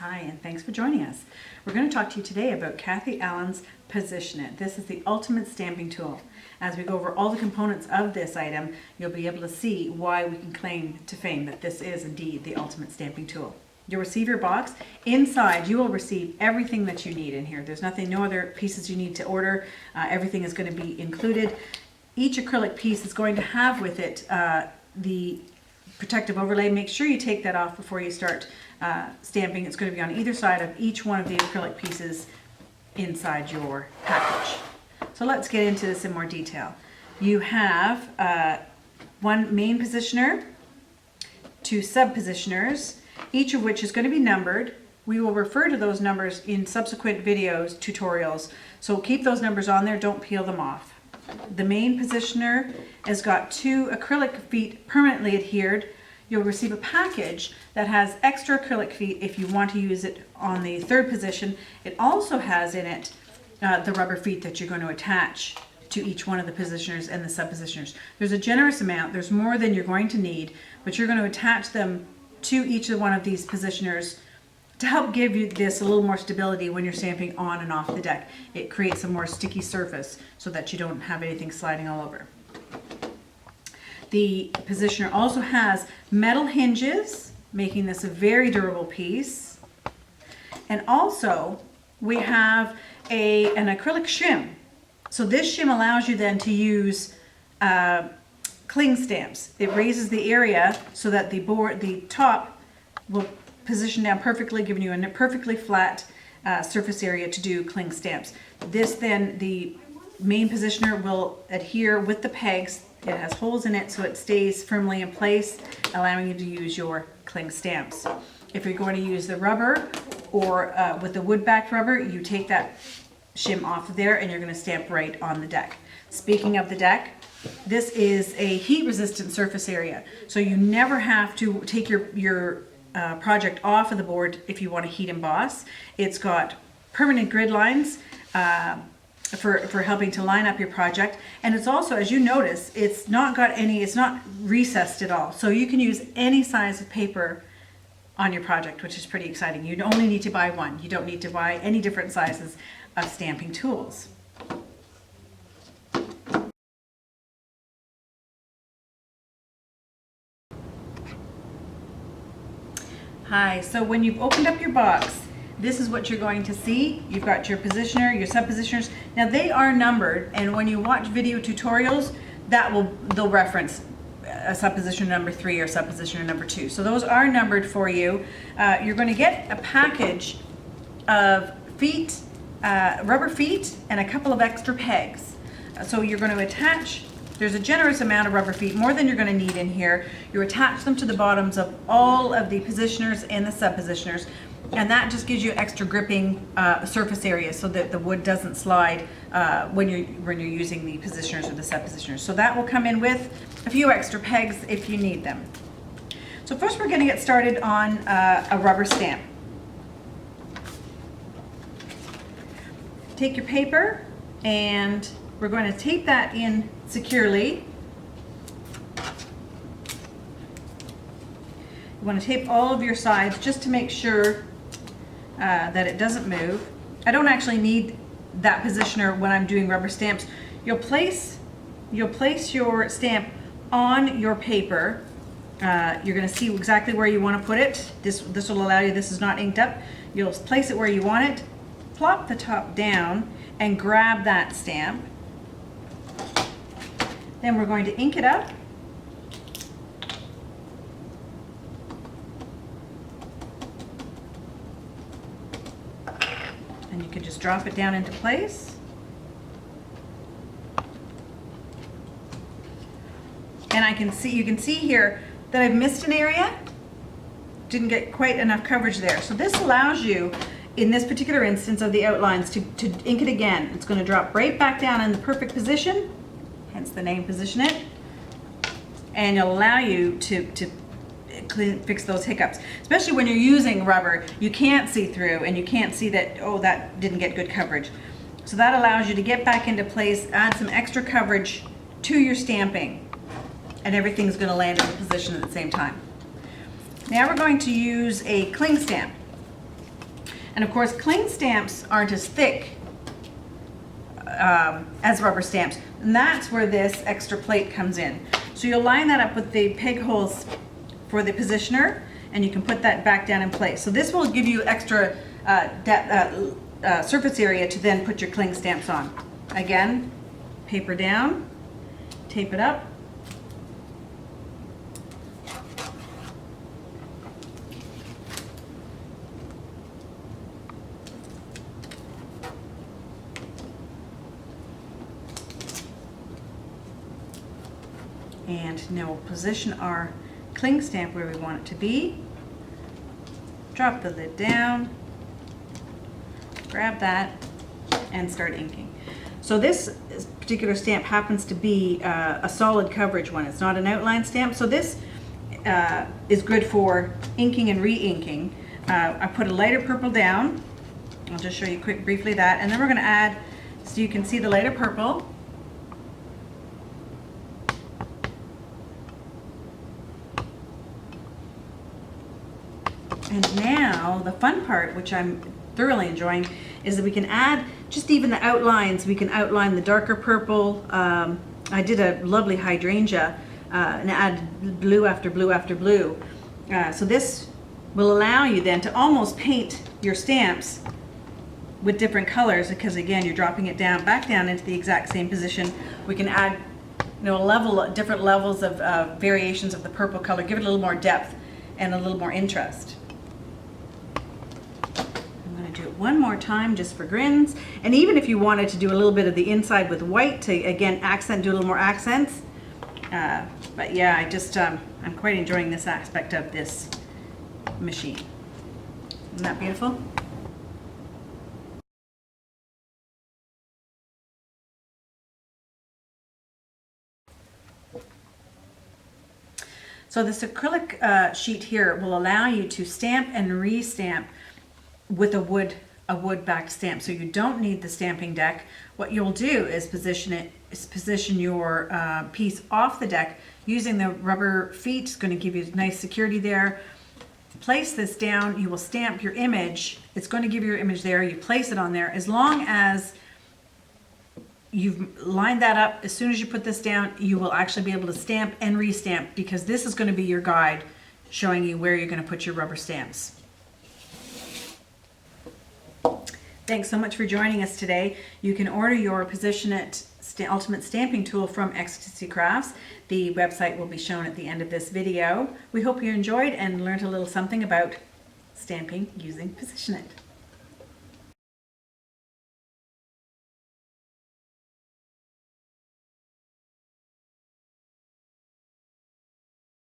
Hi, and thanks for joining us. We're going to talk to you today about Cathie Allan's Position It. This is the ultimate stamping tool. As we go over all the components of this item, you'll be able to see why we can claim to fame that this is indeed the ultimate stamping tool. You'll receive your box. Inside, you will receive everything that you need in here. There's no other pieces you need to order. Everything is going to be included. Each acrylic piece is going to have with it the protective overlay. Make sure you take that off before you start stamping. It's going to be on either side of each one of the acrylic pieces inside your package. So let's get into this in more detail. You have one main positioner, two sub positioners, each of which is going to be numbered. We will refer to those numbers in subsequent videos, tutorials, so keep those numbers on there, don't peel them off. The main positioner has got two acrylic feet permanently adhered. You'll receive a package that has extra acrylic feet if you want to use it on the third position. It also has in it the rubber feet that you're going to attach to each one of the positioners and the sub-positioners. There's a generous amount, there's more than you're going to need, but you're going to attach them to each one of these positioners to help give you this a little more stability when you're stamping on and off the deck. It creates a more sticky surface so that you don't have anything sliding all over. The positioner also has metal hinges, making this a very durable piece. And also we have an acrylic shim. So this shim allows you then to use cling stamps. It raises the area so that the top will position down perfectly, giving you a perfectly flat surface area to do cling stamps. This then, the main positioner will adhere with the pegs. It has holes in it so it stays firmly in place, allowing you to use your cling stamps. If you're going to use the rubber or with the wood-backed rubber, you take that shim off of there and you're going to stamp right on the deck. Speaking of the deck, this is a heat-resistant surface area, so you never have to take your project off of the board if you want to heat emboss. It's got permanent grid lines for helping to line up your project, and it's also, as you notice, it's not recessed at all, so you can use any size of paper on your project, which is pretty exciting. You only need to buy one. You don't need to buy any different sizes of stamping tools. Hi, so when you've opened up your box, this is what you're going to see. You've got your positioner, your sub-positioners. Now they are numbered, and when you watch video tutorials, they'll reference a sub-positioner number 3 or sub-positioner number 2. So those are numbered for you. You're going to get a package of feet, rubber feet, and a couple of extra pegs. So you're going to attach. There's a generous amount of rubber feet, more than you're going to need in here. You attach them to the bottoms of all of the positioners and the sub-positioners, and that just gives you extra gripping surface area so that the wood doesn't slide when you're using the positioners or the sub-positioners. So that will come in with a few extra pegs if you need them. So first we're going to get started on a rubber stamp. Take your paper and we're going to tape that in securely. You want to tape all of your sides just to make sure that it doesn't move. I don't actually need that positioner when I'm doing rubber stamps. You'll place your stamp on your paper. You're going to see exactly where you want to put it. This will allow you, this is not inked up. You'll place it where you want it, plop the top down, and grab that stamp. Then we're going to ink it up. And you can just drop it down into place. And you can see here that I've missed an area. Didn't get quite enough coverage there. So this allows you, in this particular instance of the outlines, to ink it again. It's going to drop right back down in the perfect position, hence the name Position It, and it'll allow you to fix those hiccups, especially when you're using rubber. You can't see through and you can't see that, oh, that didn't get good coverage. So that allows you to get back into place, add some extra coverage to your stamping, and everything's going to land in the position at the same time. Now we're going to use a cling stamp. And of course, cling stamps aren't as thick as rubber stamps. And that's where this extra plate comes in. So you'll line that up with the peg holes for the positioner, and you can put that back down in place. So this will give you extra surface area to then put your cling stamps on. Again, paper down, tape it up. And now we'll position our cling stamp where we want it to be. Drop the lid down, grab that, and start inking. So this particular stamp happens to be a solid coverage one. It's not an outline stamp. So this is good for inking and re-inking. I put a lighter purple down. I'll just show you briefly that. And then we're going to add, so you can see the lighter purple. And now the fun part, which I'm thoroughly enjoying, is that we can add just even the outlines. We can outline the darker purple. I did a lovely hydrangea and add blue after blue after blue. So this will allow you then to almost paint your stamps with different colors, because again, you're dropping it down, back down into the exact same position. We can add, you know, different levels of variations of the purple color, give it a little more depth and a little more interest. Do it one more time just for grins. And even if you wanted to do a little bit of the inside with white to again accent, do a little more accents. But yeah, I'm quite enjoying this aspect of this machine. Isn't that beautiful? So this acrylic sheet here will allow you to stamp and re-stamp with a wood backed stamp. So you don't need the stamping deck. What you'll do is position your piece off the deck using the rubber feet. It's going to give you nice security there. Place this down, you will stamp your image. It's going to give you your image there. You place it on there. As long as you've lined that up, as soon as you put this down, you will actually be able to stamp and re-stamp, because this is going to be your guide showing you where you're going to put your rubber stamps. Thanks so much for joining us today. You can order your Position It Ultimate Stamping Tool from Ecstasy Crafts. The website will be shown at the end of this video. We hope you enjoyed and learned a little something about stamping using Position It.